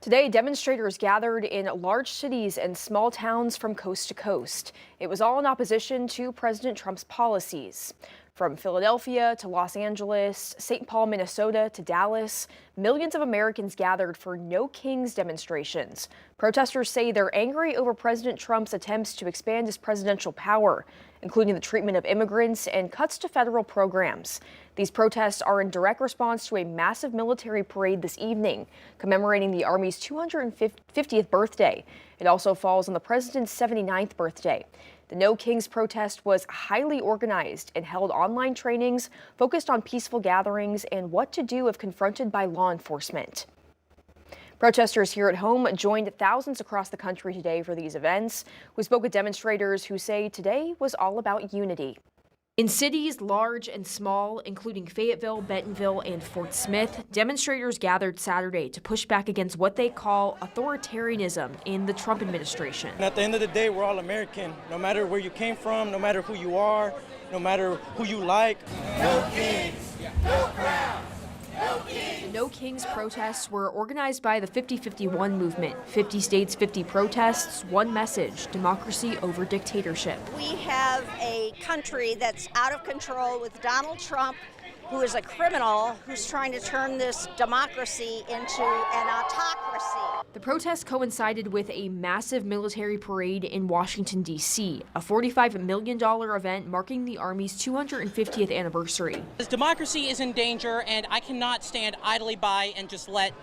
Today, demonstrators gathered in large cities and small towns from coast to coast. It was all in opposition to President Trump's policies. From Philadelphia to Los Angeles, St. Paul, Minnesota to Dallas, millions of Americans gathered for No Kings demonstrations. Protesters say they're angry over President Trump's attempts to expand his presidential power, including the treatment of immigrants and cuts to federal programs. These protests are in direct response to a massive military parade this evening, commemorating the Army's 250th birthday. It also falls on the president's 79th birthday. The No Kings protest was highly organized and held online trainings focused on peaceful gatherings and what to do if confronted by law enforcement. Protesters here at home joined thousands across the country today for these events. We spoke with demonstrators who say today was all about unity. In cities large and small, including Fayetteville, Bentonville, and Fort Smith, demonstrators gathered Saturday to push back against what they call authoritarianism in the Trump administration. And at the end of the day, we're all American, no matter where you came from, no matter who you are, no matter who you like. No kings, no crowns. The No Kings protests were organized by the 50-51 movement. 50 states, 50 protests, one message: democracy over dictatorship. We have a country that's out of control with Donald Trump, who is a criminal who's trying to turn this democracy into an autocracy. The protest coincided with a massive military parade in Washington, D.C., a $45 million event marking the Army's 250th anniversary. This democracy is in danger, and I cannot stand idly by and just let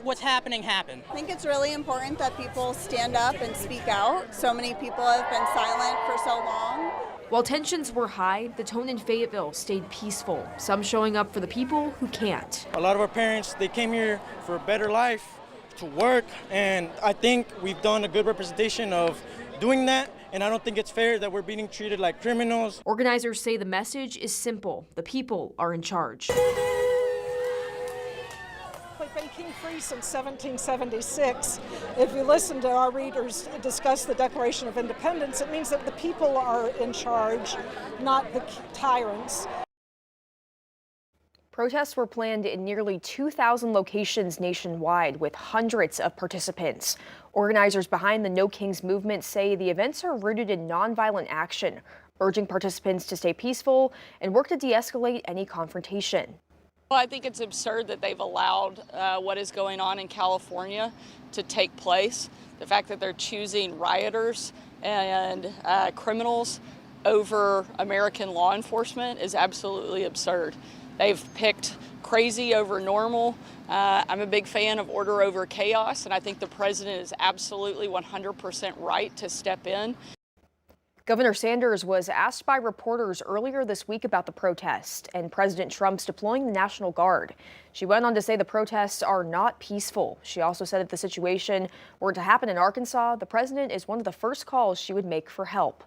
what's happening happen. I think it's really important that people stand up and speak out. So many people have been silent for so long. While tensions were high, the tone in Fayetteville stayed peaceful, some showing up for the people who can't. A lot of our parents, they came here for a better life, to work, and I think we've done a good representation of doing that, and I don't think it's fair that we're being treated like criminals. Organizers say the message is simple: the people are in charge. We've been king-free since 1776. If you listen to our readers discuss the Declaration of Independence, it means that the people are in charge, not the tyrants. Protests were planned in nearly 2,000 locations nationwide with hundreds of participants. Organizers behind the No Kings movement say the events are rooted in nonviolent action, urging participants to stay peaceful and work to de-escalate any confrontation. Well, I think it's absurd that they've allowed what is going on in California to take place. The fact that they're choosing rioters and criminals over American law enforcement is absolutely absurd. They've picked crazy over normal. I'm a big fan of order over chaos, and I think the president is absolutely 100% right to step in. Governor Sanders was asked by reporters earlier this week about the protest and President Trump's deploying the National Guard. She went on to say the protests are not peaceful. She also said if the situation were to happen in Arkansas, the president is one of the first calls she would make for help.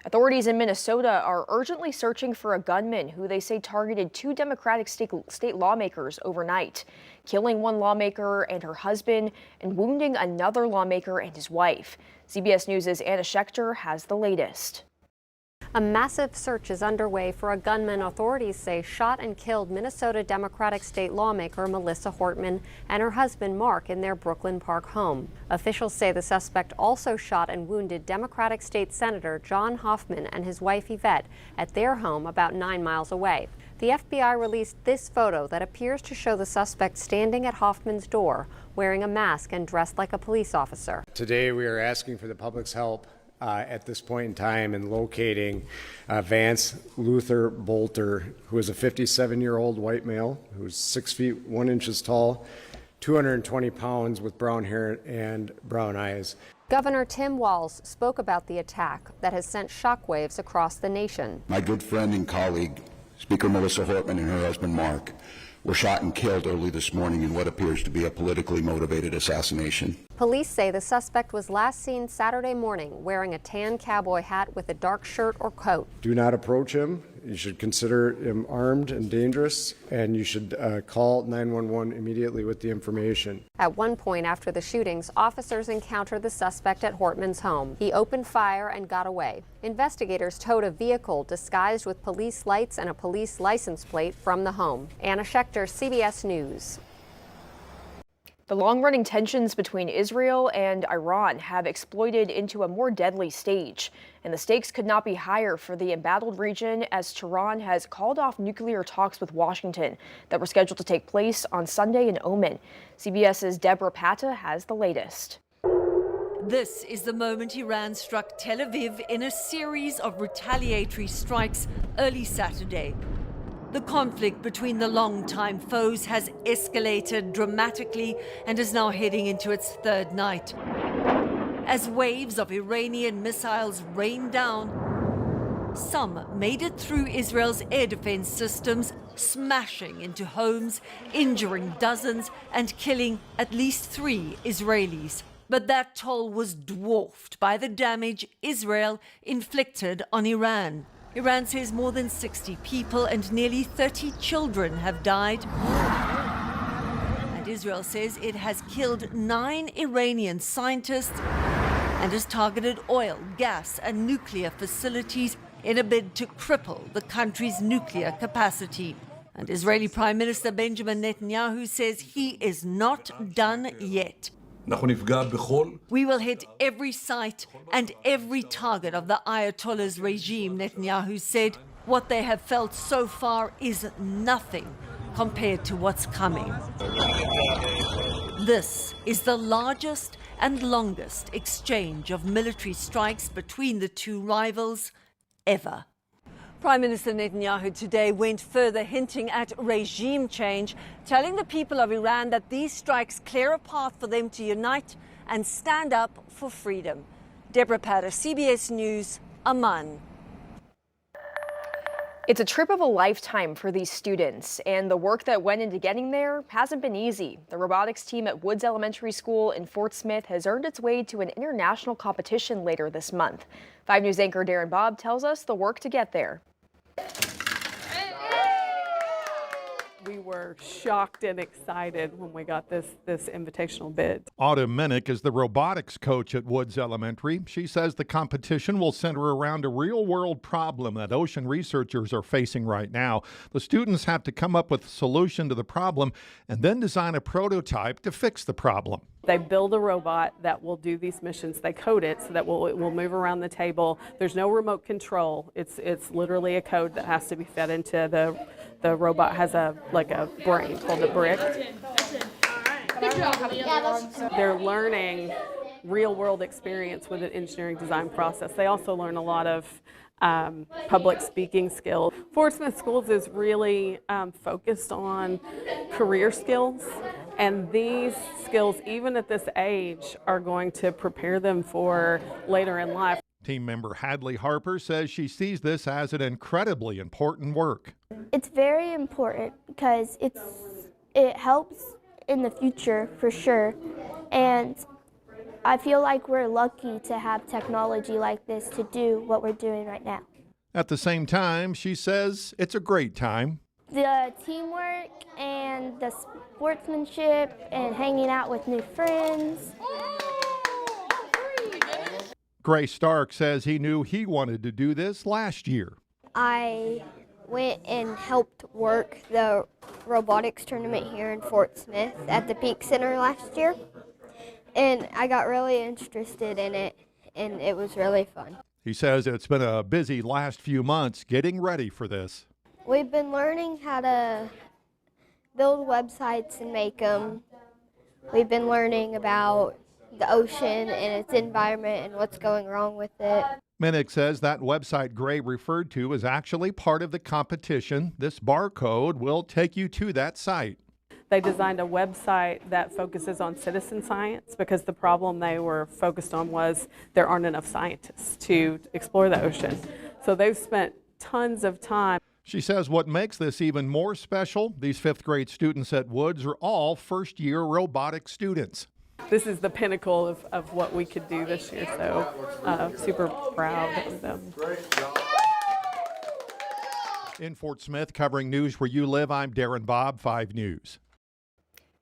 Authorities in Minnesota are urgently searching for a gunman who they say targeted two Democratic state lawmakers overnight, killing one lawmaker and her husband and wounding another lawmaker and his wife. CBS News' Anna Schechter has the latest. A massive search is underway for a gunman authorities say shot and killed Minnesota Democratic state lawmaker Melissa Hortman and her husband Mark in their Brooklyn Park home. Officials say the suspect also shot and wounded Democratic state Senator John Hoffman and his wife Yvette at their home about 9 miles away. The FBI released this photo that appears to show the suspect standing at Hoffman's door, wearing a mask and dressed like a police officer. Today we are asking for the public's help at this point in time in locating Vance Luther Bolter, who is a 57-year-old white male who's 6 feet 1 inch tall, 220 pounds, with brown hair and brown eyes. Governor Tim Walz spoke about the attack that has sent shockwaves across the nation. My good friend and colleague, Speaker Melissa Hortman, and her husband Mark were shot and killed early this morning in what appears to be a politically motivated assassination. Police say the suspect was last seen Saturday morning wearing a tan cowboy hat with a dark shirt or coat. Do not approach him. You should consider him armed and dangerous, and you should call 911 immediately with the information. At one point after the shootings, officers encountered the suspect at Hortman's home. He opened fire and got away. Investigators towed a vehicle disguised with police lights and a police license plate from the home. Anna Schechter, CBS News. The long-running tensions between Israel and Iran have exploded into a more deadly stage, and the stakes could not be higher for the embattled region as Tehran has called off nuclear talks with Washington that were scheduled to take place on Sunday in Oman. CBS's Deborah Patta has the latest. This is the moment Iran struck Tel Aviv in a series of retaliatory strikes early Saturday. The conflict between the longtime foes has escalated dramatically and is now heading into its third night. As waves of Iranian missiles rain down, some made it through Israel's air defense systems, smashing into homes, injuring dozens and killing at least 3 Israelis. But that toll was dwarfed by the damage Israel inflicted on Iran. Iran says more than 60 people and nearly 30 children have died. And Israel says it has killed 9 Iranian scientists and has targeted oil, gas and nuclear facilities in a bid to cripple the country's nuclear capacity. And Israeli Prime Minister Benjamin Netanyahu says he is not done yet. We will hit every site and every target of the Ayatollah's regime, Netanyahu said. What they have felt so far is nothing compared to what's coming. This is the largest and longest exchange of military strikes between the two rivals ever. Prime Minister Netanyahu today went further, hinting at regime change, telling the people of Iran that these strikes clear a path for them to unite and stand up for freedom. Deborah Patta, CBS News, Amman. It's a trip of a lifetime for these students, and the work that went into getting there hasn't been easy. The robotics team at Woods Elementary School in Fort Smith has earned its way to an international competition later this month. 5 News anchor Darren Bobb tells us the work to get there. We were shocked and excited when we got this invitational bid. Autumn Minnick is the robotics coach at Woods Elementary. She says the competition will center around a real-world problem that ocean researchers are facing right now. The students have to come up with a solution to the problem and then design a prototype to fix the problem. They build a robot that will do these missions. They code it so that it will move around the table. There's no remote control. It's literally a code that has to be fed into the robot. Has a brain called a brick. They're learning real-world experience with an engineering design process. They also learn a lot of public speaking skills. Fort Smith Schools is really focused on career skills, and these skills, even at this age, are going to prepare them for later in life. Team member Hadley Harper says she sees this as an incredibly important work. It's very important because it helps in the future for sure, and I feel like we're lucky to have technology like this to do what we're doing right now. At the same time, she says it's a great time. The teamwork and the sportsmanship and hanging out with new friends. Gray Stark says he knew he wanted to do this last year. I went and helped work the robotics tournament here in Fort Smith at the Peak Center last year. And I got really interested in it, and it was really fun. He says it's been a busy last few months getting ready for this. We've been learning how to build websites and make them. We've been learning about the ocean and its environment and what's going wrong with it. Minnick says that website Gray referred to is actually part of the competition. This barcode will take you to that site. They designed a website that focuses on citizen science because the problem they were focused on was there aren't enough scientists to explore the ocean. So they've spent tons of time. She says what makes this even more special, these 5th grade students at Woods are all first-year robotics students. This is the pinnacle of what we could do this year, so super proud of them. In Fort Smith, covering news where you live, I'm Darren Bobb, 5 News.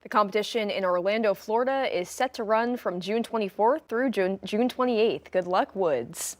The competition in Orlando, Florida is set to run from June 24th through June 28th. Good luck, Woods.